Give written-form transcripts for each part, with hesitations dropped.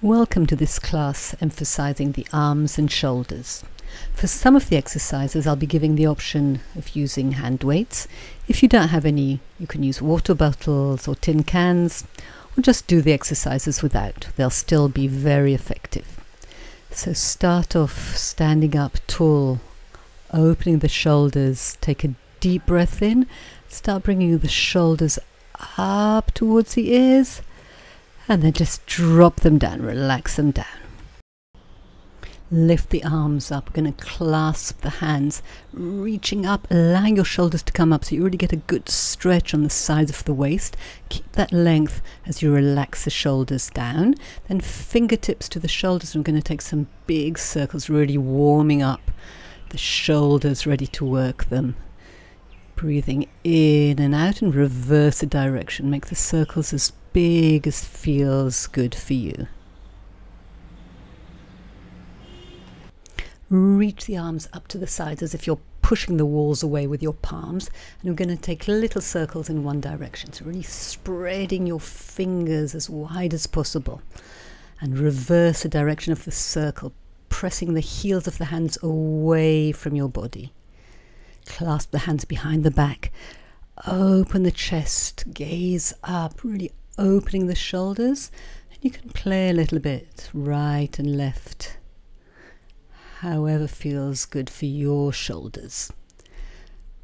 Welcome to this class emphasizing the arms and shoulders. For some of the exercises I'll be giving the option of using hand weights. If you don't have any, you can use water bottles or tin cans, or just do the exercises without. They'll still be very effective. So start off standing up tall, opening the shoulders, take a deep breath in, start bringing the shoulders up towards the ears, and then just drop them down, relax them down. Lift the arms up, we're going to clasp the hands, reaching up, allowing your shoulders to come up so you really get a good stretch on the sides of the waist. Keep that length as you relax the shoulders down. Then fingertips to the shoulders. We're going to take some big circles, really warming up the shoulders, ready to work them. Breathing in and out and reverse the direction. Make the circles as big as feels good for you. Reach the arms up to the sides as if you're pushing the walls away with your palms, and we're going to take little circles in one direction, so really spreading your fingers as wide as possible and reverse the direction of the circle, pressing the heels of the hands away from your body. Clasp the hands behind the back, open the chest, gaze up, really opening the shoulders, and you can play a little bit right and left, however feels good for your shoulders.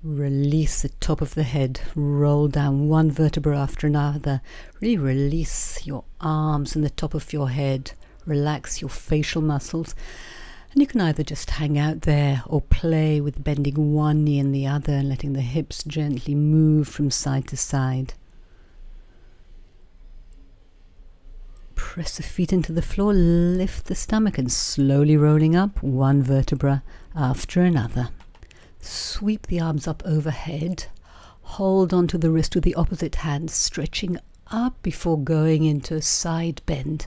Release the top of the head, roll down one vertebra after another. Really release your arms and the top of your head, relax your facial muscles, and you can either just hang out there or play with bending one knee and the other and letting the hips gently move from side to side. Press the feet into the floor, lift the stomach and slowly rolling up one vertebra after another. Sweep the arms up overhead, hold onto the wrist with the opposite hand, stretching up before going into a side bend,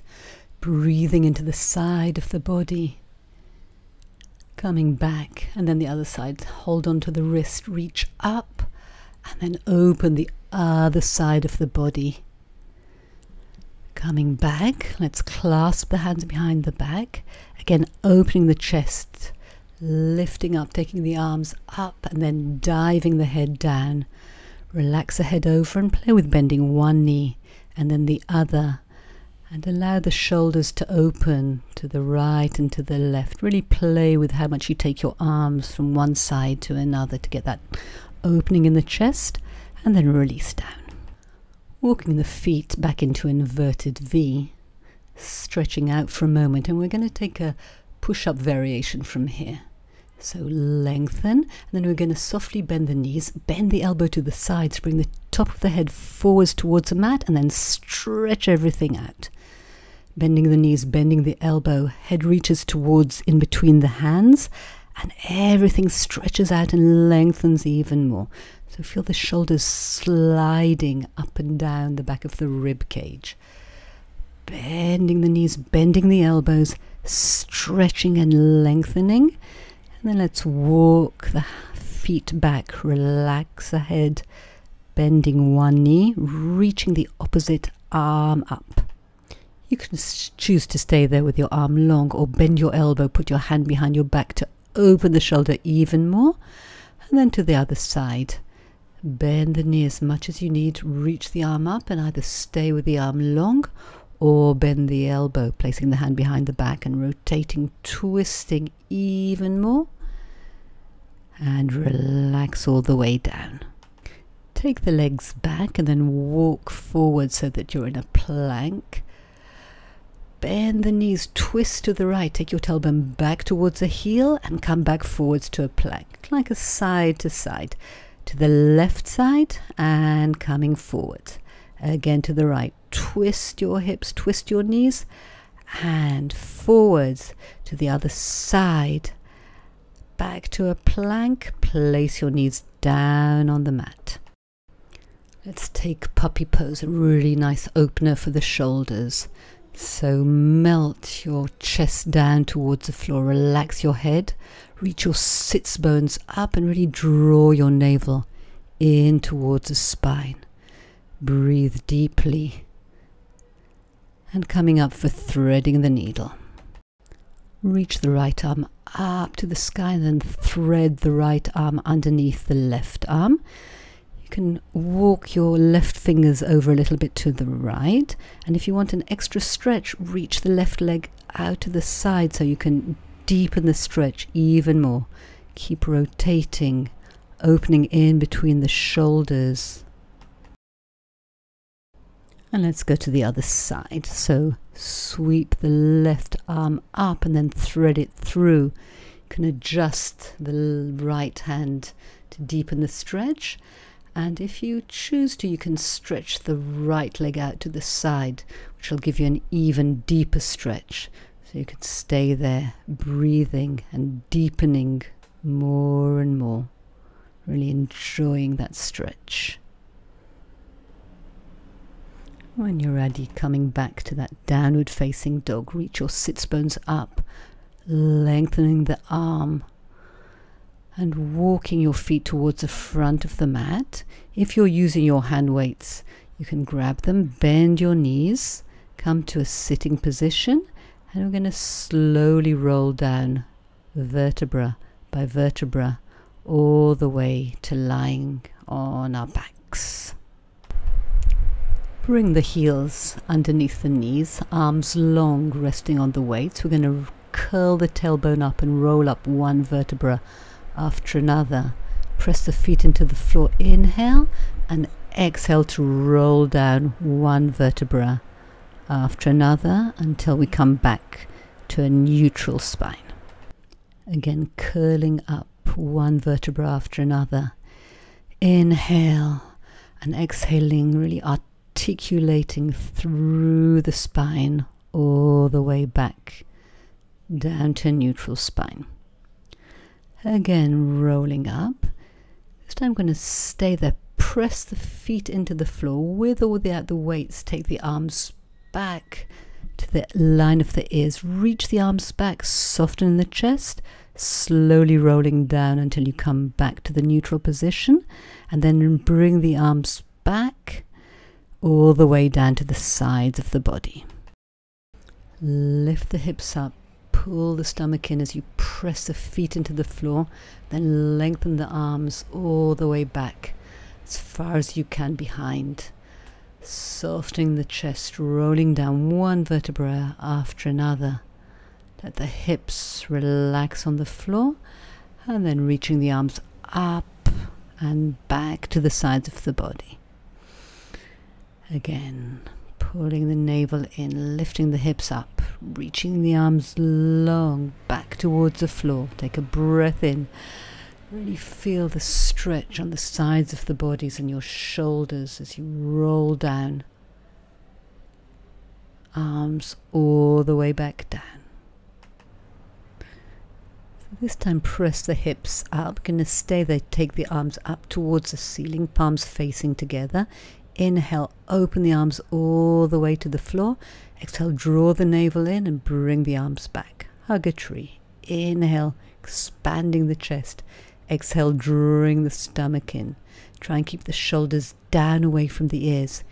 breathing into the side of the body. Coming back, and then the other side, hold onto the wrist, reach up, and then open the other side of the body. Coming back, let's clasp the hands behind the back. Again, opening the chest, lifting up, taking the arms up, and then diving the head down. Relax the head over and play with bending one knee and then the other. And allow the shoulders to open to the right and to the left. Really play with how much you take your arms from one side to another to get that opening in the chest, and then release down. Walking the feet back into inverted V, stretching out for a moment, and we're going to take a push-up variation from here. So lengthen, and then we're going to softly bend the knees, bend the elbow to the sides, bring the top of the head forwards towards the mat, and then stretch everything out. Bending the knees, bending the elbow, head reaches towards in between the hands, and everything stretches out and lengthens even more. So feel the shoulders sliding up and down the back of the rib cage. Bending the knees, bending the elbows, stretching and lengthening. And then let's walk the feet back, relax the head, bending one knee, reaching the opposite arm up. You can choose to stay there with your arm long, or bend your elbow, put your hand behind your back to open the shoulder even more, and then to the other side. Bend the knee as much as you need, reach the arm up and either stay with the arm long or bend the elbow, placing the hand behind the back and rotating, twisting even more, and relax all the way down. Take the legs back and then walk forward so that you're in a plank. Bend the knees, twist to the right, take your tailbone back towards the heel and come back forwards to a plank, like a side to side. To the left side and coming forward. Again to the right, twist your hips, twist your knees, and forwards to the other side. Back to a plank, place your knees down on the mat. Let's take puppy pose, a really nice opener for the shoulders. So melt your chest down towards the floor, relax your head, reach your sits bones up and really draw your navel in towards the spine. Breathe deeply And coming up for threading the needle. Reach the right arm up to the sky and then thread the right arm underneath the left arm. You can walk your left fingers over a little bit to the right, and if you want an extra stretch, reach the left leg out to the side so you can deepen the stretch even more. Keep rotating, opening in between the shoulders. And let's go to the other side. So sweep the left arm up and then thread it through. You can adjust the right hand to deepen the stretch. And if you choose to, you can stretch the right leg out to the side, which will give you an even deeper stretch. So you can stay there, breathing and deepening more and more. Really enjoying that stretch. When you're ready, coming back to that downward facing dog, reach your sits bones up, lengthening the arm and walking your feet towards the front of the mat. If you're using your hand weights, you can grab them, bend your knees, come to a sitting position, and we're going to slowly roll down vertebra by vertebra all the way to lying on our backs. Bring the heels underneath the knees, arms long, resting on the weights. We're going to curl the tailbone up and roll up one vertebra after another. Press the feet into the floor. Inhale and exhale to roll down one vertebra after another until we come back to a neutral spine. Again, curling up one vertebra after another. Inhale and exhaling, really articulating through the spine all the way back down to a neutral spine. Again, rolling up. This time I'm going to stay there. Press the feet into the floor with or without the weights. Take the arms back to the line of the ears. Reach the arms back, soften the chest, slowly rolling down until you come back to the neutral position, and then bring the arms back all the way down to the sides of the body. Lift the hips up, pull the stomach in as you press the feet into the floor, then lengthen the arms all the way back as far as you can behind. Softening the chest, rolling down one vertebra after another. Let the hips relax on the floor, and then reaching the arms up and back to the sides of the body. Again, pulling the navel in, lifting the hips up, reaching the arms long back towards the floor. Take a breath in. Really feel the stretch on the sides of the bodies and your shoulders as you roll down. Arms all the way back down. So this time press the hips up. Going to stay there. Take the arms up towards the ceiling, palms facing together. Inhale, open the arms all the way to the floor. Exhale, draw the navel in and bring the arms back. Hug a tree. Inhale, expanding the chest. Exhale, drawing the stomach in. Try and keep the shoulders down away from the ears.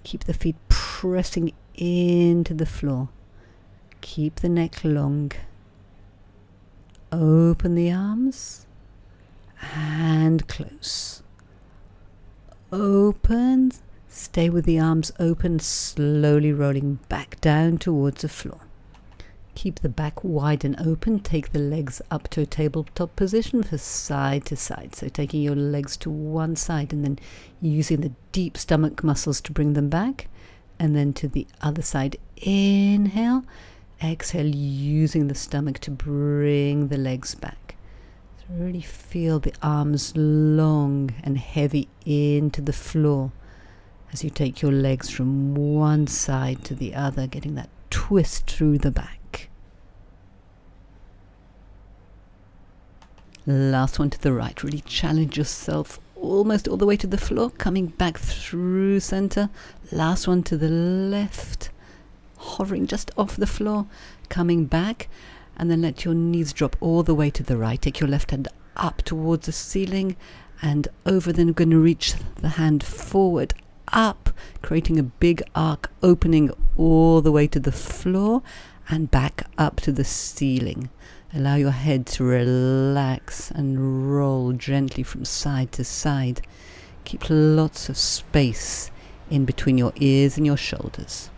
Keep the feet pressing into the floor. Keep the neck long. Open the arms and close. Open. Stay with the arms open, slowly rolling back down towards the floor. Keep the back wide and open. Take the legs up to a tabletop position for side to side. So taking your legs to one side and then using the deep stomach muscles to bring them back. And then to the other side. Inhale. Exhale, using the stomach to bring the legs back. So really feel the arms long and heavy into the floor as you take your legs from one side to the other, getting that twist through the back. Last one to the right. Really challenge yourself almost all the way to the floor, coming back through center. Last one to the left, hovering just off the floor, coming back, and then let your knees drop all the way to the right. Take your left hand up towards the ceiling and over. Then we're going to reach the hand forward, up, creating a big arc opening all the way to the floor and back up to the ceiling. Allow your head to relax and roll gently from side to side. Keep lots of space in between your ears and your shoulders.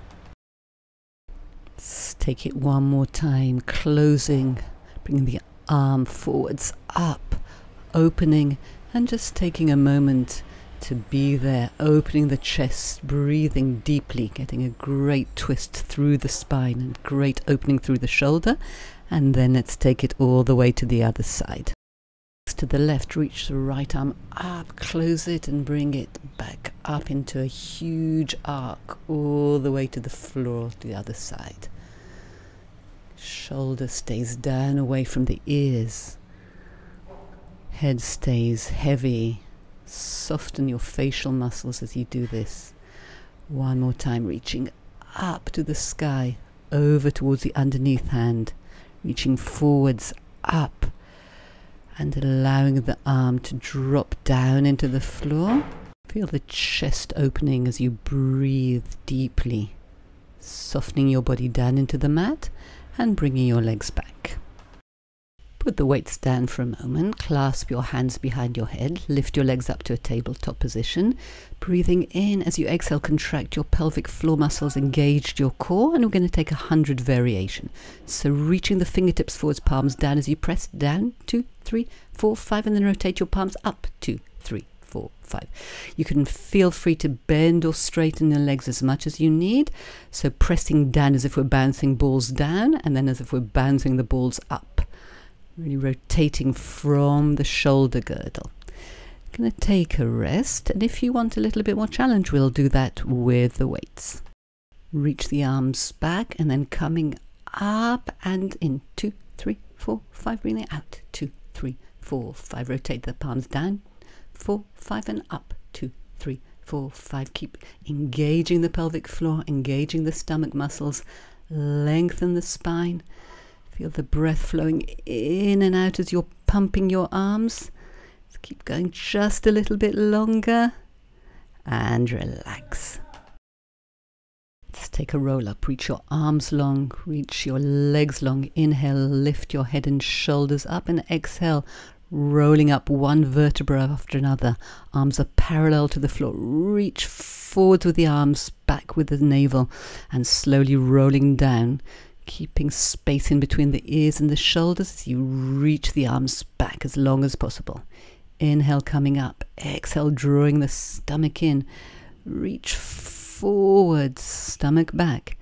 Let's take it one more time, closing, bringing the arm forwards, up, opening, and just taking a moment to be there, opening the chest, breathing deeply, getting a great twist through the spine and great opening through the shoulder. And then let's take it all the way to the other side. To the left, reach the right arm up, close it and bring it back up into a huge arc all the way to the floor to the other side. Shoulder stays down away from the ears. Head stays heavy. Soften your facial muscles as you do this. One more time, reaching up to the sky, over towards the underneath hand, reaching forwards, up, and allowing the arm to drop down into the floor. Feel the chest opening as you breathe deeply, softening your body down into the mat and bringing your legs back. Put the weights down for a moment, clasp your hands behind your head, lift your legs up to a tabletop position. Breathing in as you exhale, contract your pelvic floor muscles, engage your core, and we're going to take 100 variation. So reaching the fingertips forwards, palms down as you press down, 2, 3, 4, 5, and then rotate your palms up, 2, 3, 4, 5. You can feel free to bend or straighten your legs as much as you need. So pressing down as if we're bouncing balls down, and then as if we're bouncing the balls up. Really rotating from the shoulder girdle. Going to take a rest, and if you want a little bit more challenge, we'll do that with the weights. Reach the arms back and then coming up and in. 2, 3, 4, 5. Breathing out. 2, 3, 4, 5. Rotate the palms down. 4, 5 and up. 2, 3, 4, 5. Keep engaging the pelvic floor, engaging the stomach muscles. Lengthen the spine. Feel the breath flowing in and out as you're pumping your arms. Let's keep going just a little bit longer. And relax. Let's take a roll up. Reach your arms long. Reach your legs long. Inhale, lift your head and shoulders up. And exhale, rolling up one vertebra after another. Arms are parallel to the floor. Reach forwards with the arms, back with the navel. And slowly rolling down. Keeping space in between the ears and the shoulders as you reach the arms back as long as possible. Inhale, coming up. Exhale, drawing the stomach in. Reach forwards, stomach back.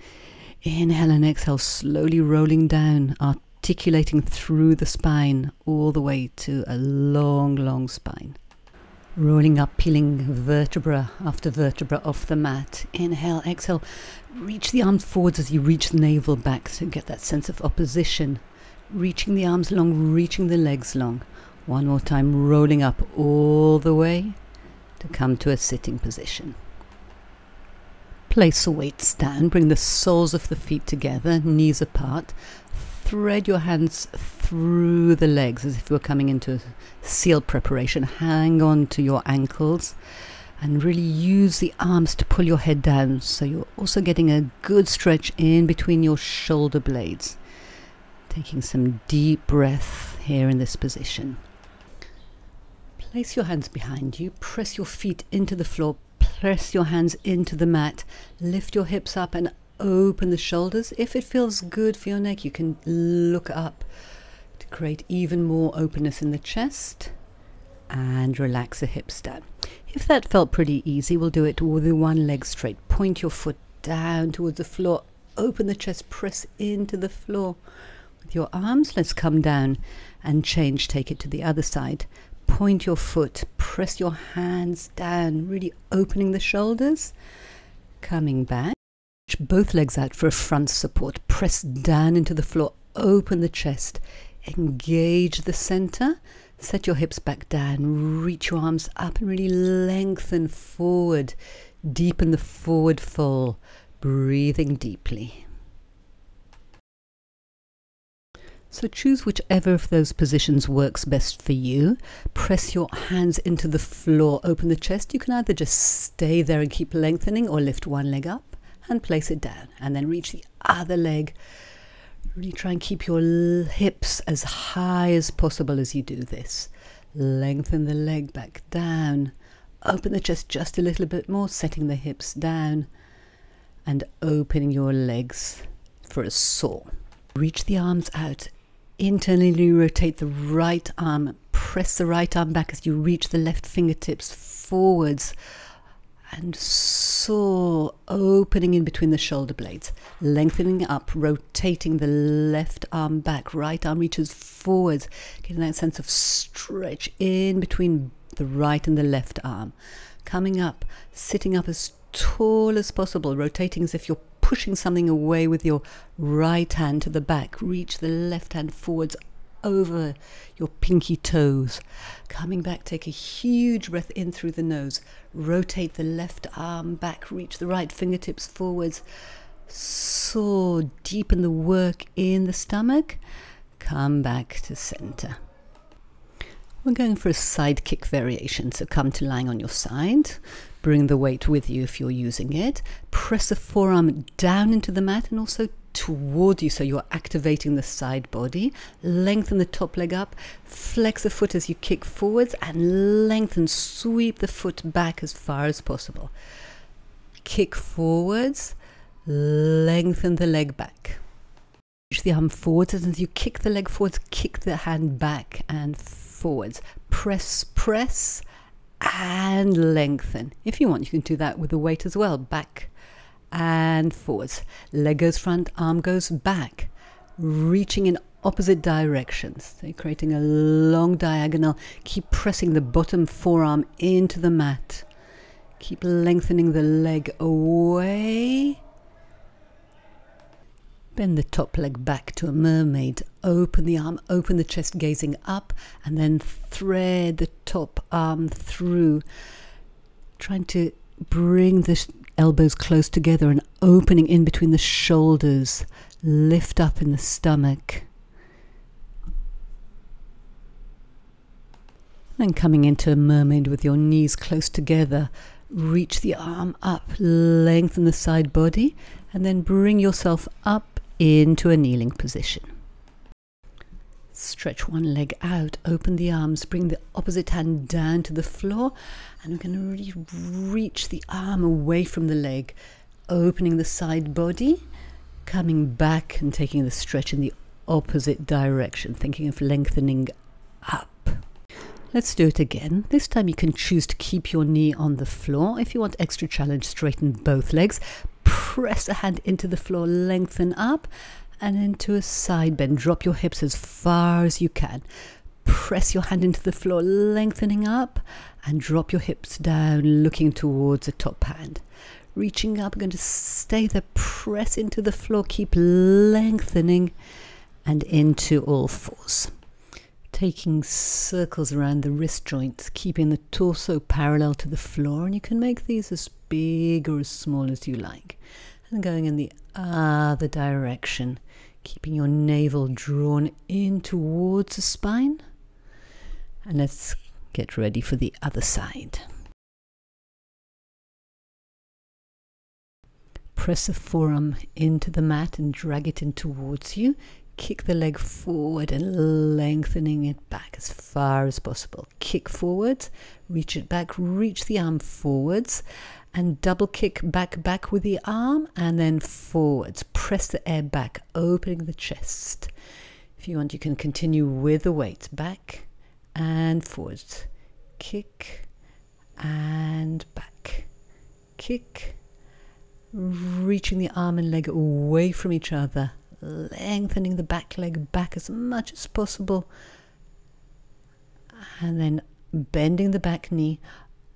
Inhale and exhale, slowly rolling down, articulating through the spine all the way to a long, long spine. Rolling up, peeling vertebra after vertebra off the mat. Inhale, exhale. Reach the arms forwards as you reach the navel back to get that sense of opposition. Reaching the arms long, reaching the legs long. One more time, rolling up all the way to come to a sitting position. Place the weights down, bring the soles of the feet together, knees apart. Thread your hands through the legs as if you were coming into seal preparation. Hang on to your ankles and really use the arms to pull your head down, so you're also getting a good stretch in between your shoulder blades. Taking some deep breath here in this position. Place your hands behind you, press your feet into the floor, press your hands into the mat, lift your hips up and open the shoulders. If it feels good for your neck, you can look up to create even more openness in the chest, and relax the hips down. If that felt pretty easy, we'll do it with one leg straight. Point your foot down towards the floor, open the chest, press into the floor. With your arms, let's come down and change, take it to the other side. Point your foot, press your hands down, really opening the shoulders, coming back. Both legs out for a front support. Press down into the floor, open the chest, engage the center, set your hips back down, reach your arms up and really lengthen forward, deepen the forward fold, breathing deeply. So choose whichever of those positions works best for you. Press your hands into the floor, open the chest. You can either just stay there and keep lengthening, or lift one leg up and place it down, and then reach the other leg. Really try and keep your hips as high as possible as you do this. Lengthen the leg back down. Open the chest just a little bit more, setting the hips down and opening your legs for a saw. Reach the arms out. Internally rotate the right arm. Press the right arm back as you reach the left fingertips forwards. And saw, opening in between the shoulder blades. Lengthening up, rotating the left arm back. Right arm reaches forwards. Getting that sense of stretch in between the right and the left arm. Coming up, sitting up as tall as possible. Rotating as if you're pushing something away with your right hand to the back. Reach the left hand forwards over your pinky toes. Coming back, take a huge breath in through the nose. Rotate the left arm back, reach the right fingertips forwards. So deepen the work in the stomach. Come back to center. We're going for a Sidekick variation, so come to lying on your side. Bring the weight with you if you're using it. Press the forearm down into the mat and also toward you, so you're activating the side body. Lengthen the top leg up. Flex the foot as you kick forwards and lengthen. Sweep the foot back as far as possible. Kick forwards. Lengthen the leg back. Reach the arm forwards, and as you kick the leg forwards, kick the hand back and forwards. Press, press, and lengthen. If you want, you can do that with the weight as well. Back and forwards. Leg goes front, arm goes back. Reaching in opposite directions. So you're creating a long diagonal. Keep pressing the bottom forearm into the mat. Keep lengthening the leg away. Bend the top leg back to a mermaid. Open the arm, open the chest, gazing up, and then thread the top arm through. Trying to bring the elbows close together and opening in between the shoulders. Lift up in the stomach. Then coming into a mermaid with your knees close together. Reach the arm up, lengthen the side body, and then bring yourself up into a kneeling position. Stretch one leg out, open the arms, bring the opposite hand down to the floor, and we're going to really reach the arm away from the leg, opening the side body, coming back and taking the stretch in the opposite direction, thinking of lengthening up. Let's do it again. This time you can choose to keep your knee on the floor. If you want extra challenge, straighten both legs. Press a hand into the floor, lengthen up, and into a side bend. Drop your hips as far as you can. Press your hand into the floor, lengthening up, and drop your hips down, looking towards the top hand. Reaching up, going to stay there, press into the floor, keep lengthening, and into all fours. Taking circles around the wrist joints, keeping the torso parallel to the floor, and you can make these as big or as small as you like. And going in the other direction, keeping your navel drawn in towards the spine. And let's get ready for the other side. Press the forearm into the mat and drag it in towards you. Kick the leg forward and lengthening it back as far as possible. Kick forwards, reach it back, reach the arm forwards, and double kick back with the arm, and then forwards. Press the air back, opening the chest. If you want, you can continue with the weight. Back and forwards. Kick and back. Kick. Reaching the arm and leg away from each other. Lengthening the back leg back as much as possible, and then bending the back knee,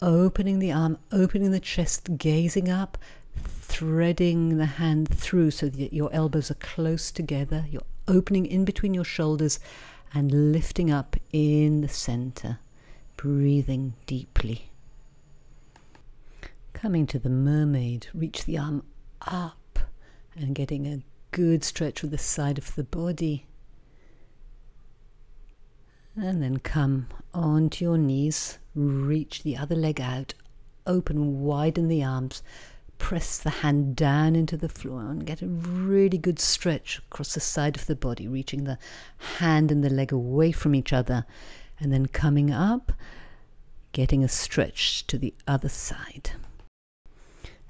opening the arm, opening the chest, gazing up, threading the hand through so that your elbows are close together. You're opening in between your shoulders and lifting up in the center, breathing deeply. Coming to the mermaid, reach the arm up and getting a good stretch with the side of the body. And then come onto your knees, reach the other leg out, open, widen the arms, press the hand down into the floor and get a really good stretch across the side of the body, reaching the hand and the leg away from each other, and then coming up, getting a stretch to the other side.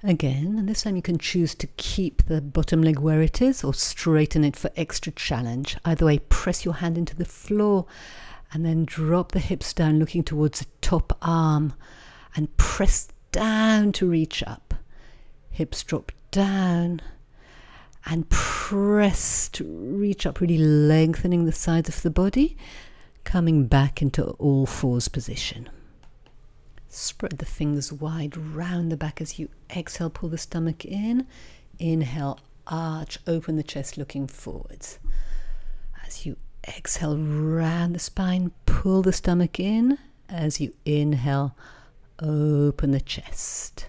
Again, and this time you can choose to keep the bottom leg where it is or straighten it for extra challenge. Either way, press your hand into the floor and then drop the hips down, looking towards the top arm, and press down to reach up. Hips drop down and press to reach up, really lengthening the sides of the body, coming back into all fours position. Spread the fingers wide round the back as you exhale, pull the stomach in. Inhale, arch, open the chest, looking forwards. As you exhale, round the spine, pull the stomach in. As you inhale, open the chest.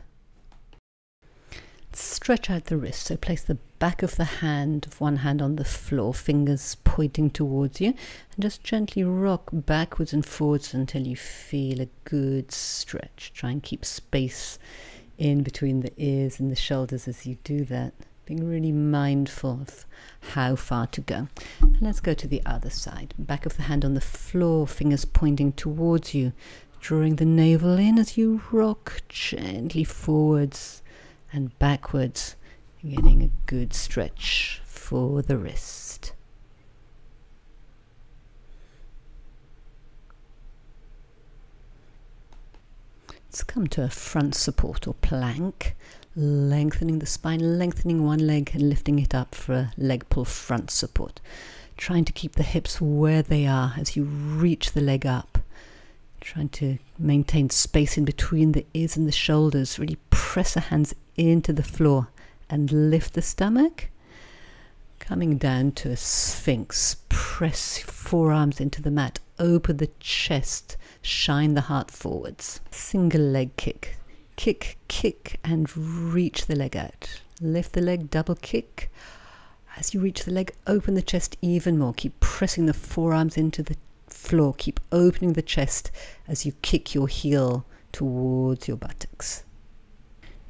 Stretch out the wrist, so place the back of the hand, of one hand on the floor, fingers pointing towards you, and just gently rock backwards and forwards until you feel a good stretch. Try and keep space in between the ears and the shoulders as you do that, being really mindful of how far to go. And let's go to the other side. Back of the hand on the floor, fingers pointing towards you, drawing the navel in as you rock gently forwards and backwards, getting a good stretch for the wrist. Let's come to a front support or plank, lengthening the spine, lengthening one leg and lifting it up for a leg pull front support. Trying to keep the hips where they are as you reach the leg up. Trying to maintain space in between the ears and the shoulders. Really press the hands into the floor and lift the stomach. Coming down to a Sphinx. Press forearms into the mat. Open the chest. Shine the heart forwards. Single leg kick. Kick, kick, and reach the leg out. Lift the leg, double kick. As you reach the leg, open the chest even more. Keep pressing the forearms into the floor. Keep opening the chest as you kick your heel towards your buttocks.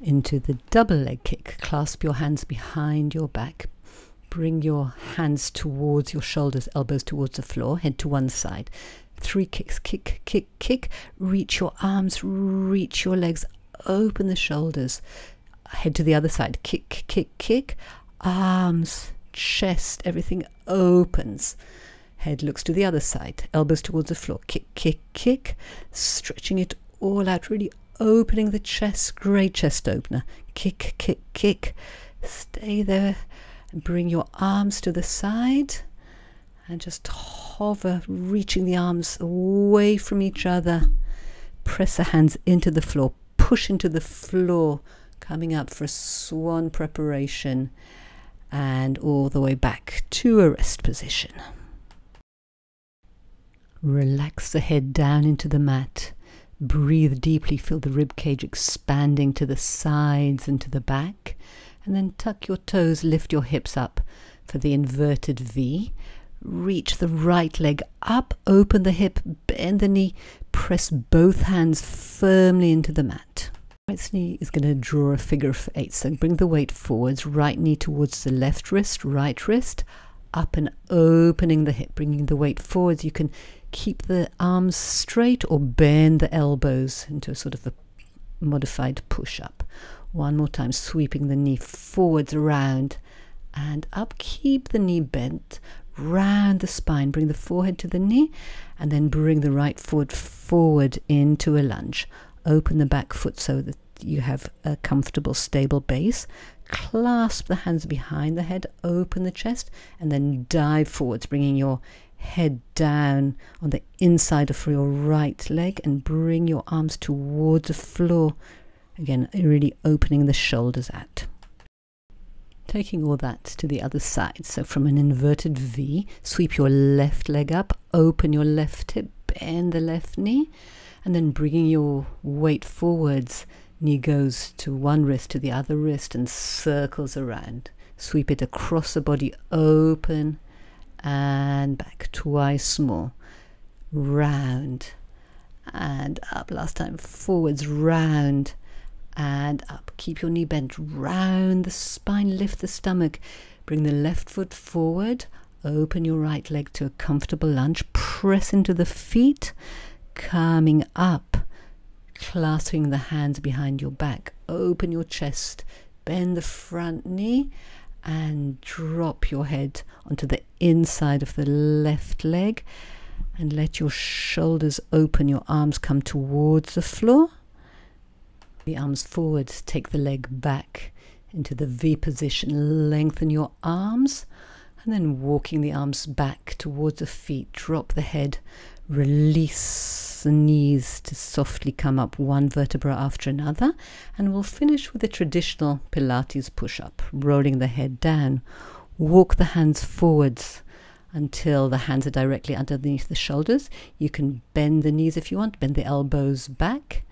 Into the double leg kick. Clasp your hands behind your back. Bring your hands towards your shoulders, elbows towards the floor, head to one side. 3 kicks, kick, kick, kick. Reach your arms, reach your legs, open the shoulders. Head to the other side. Kick, kick, kick. Arms, chest, everything opens. Head looks to the other side, elbows towards the floor. Kick, kick, kick. Stretching it all out, really opening the chest. Great chest opener. Kick, kick, kick. Stay there. Bring your arms to the side and just hover, reaching the arms away from each other. Press the hands into the floor. Push into the floor. Coming up for a swan preparation and all the way back to a rest position. Relax the head down into the mat. Breathe deeply, feel the rib cage expanding to the sides and to the back. And then tuck your toes, lift your hips up for the inverted V. Reach the right leg up, open the hip, bend the knee, press both hands firmly into the mat. Right knee is going to draw a figure of 8. So bring the weight forwards, right knee towards the left wrist, right wrist, up and opening the hip, bringing the weight forwards. You can keep the arms straight or bend the elbows into a sort of a modified push-up. One more time, sweeping the knee forwards, around and up. Keep the knee bent, round the spine. Bring the forehead to the knee and then bring the right foot forward into a lunge. Open the back foot so that you have a comfortable, stable base. Clasp the hands behind the head, open the chest, and then dive forwards, bringing your head down on the inside of your right leg and bring your arms towards the floor. Again, really opening the shoulders out. Taking all that to the other side. So from an inverted V, sweep your left leg up, open your left hip, bend the left knee, and then bringing your weight forwards. Knee goes to one wrist, to the other wrist, and circles around. Sweep it across the body, open and back twice more. round, and up. Last time, forwards, round, and up. Keep your knee bent, round the spine, lift the stomach. Bring the left foot forward, open your right leg to a comfortable lunge, press into the feet, coming up, clasping the hands behind your back, open your chest, bend the front knee, and drop your head onto the inside of the left leg, and let your shoulders open, your arms come towards the floor. The arms forward, take the leg back into the V position, lengthen your arms, and then walking the arms back towards the feet, drop the head, release the knees to softly come up one vertebra after another, and we'll finish with a traditional Pilates push-up, rolling the head down. Walk the hands forwards until the hands are directly underneath the shoulders. You can bend the knees if you want, bend the elbows back,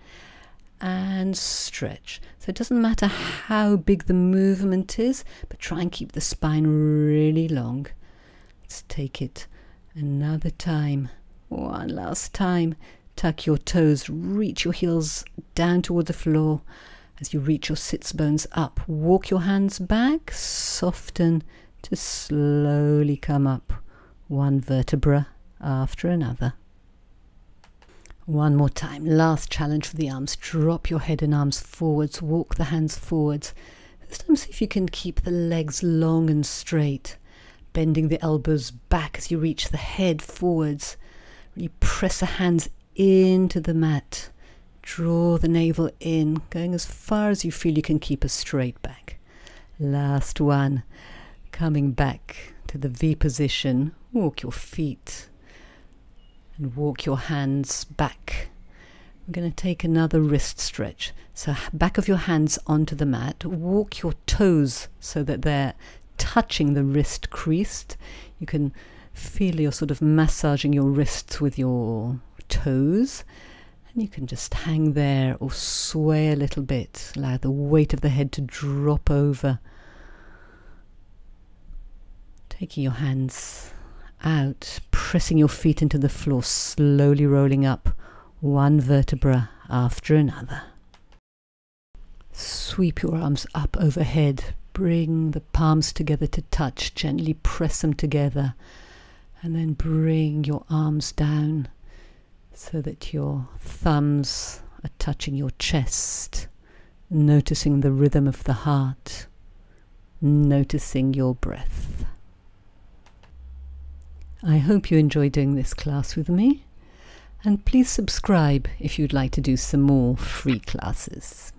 and stretch. So it doesn't matter how big the movement is, but try and keep the spine really long. Let's take it another time. One last time. Tuck your toes, reach your heels down toward the floor. As you reach your sits bones up, walk your hands back, soften to slowly come up one vertebra after another. One more time. Last challenge for the arms. Drop your head and arms forwards. Walk the hands forwards. This time see if you can keep the legs long and straight. Bending the elbows back as you reach the head forwards. Really press the hands into the mat. Draw the navel in, going as far as you feel you can keep a straight back. Last one. Coming back to the V position. Walk your feet and walk your hands back. We're going to take another wrist stretch. So back of your hands onto the mat. Walk your toes so that they're touching the wrist creased. You can feel you're sort of massaging your wrists with your toes. And you can just hang there or sway a little bit. Allow the weight of the head to drop over. Taking your hands out, pressing your feet into the floor, slowly rolling up one vertebra after another. Sweep your arms up overhead, bring the palms together to touch, gently press them together, and then bring your arms down so that your thumbs are touching your chest, noticing the rhythm of the heart, noticing your breath. I hope you enjoy doing this class with me, and please subscribe if you'd like to do some more free classes.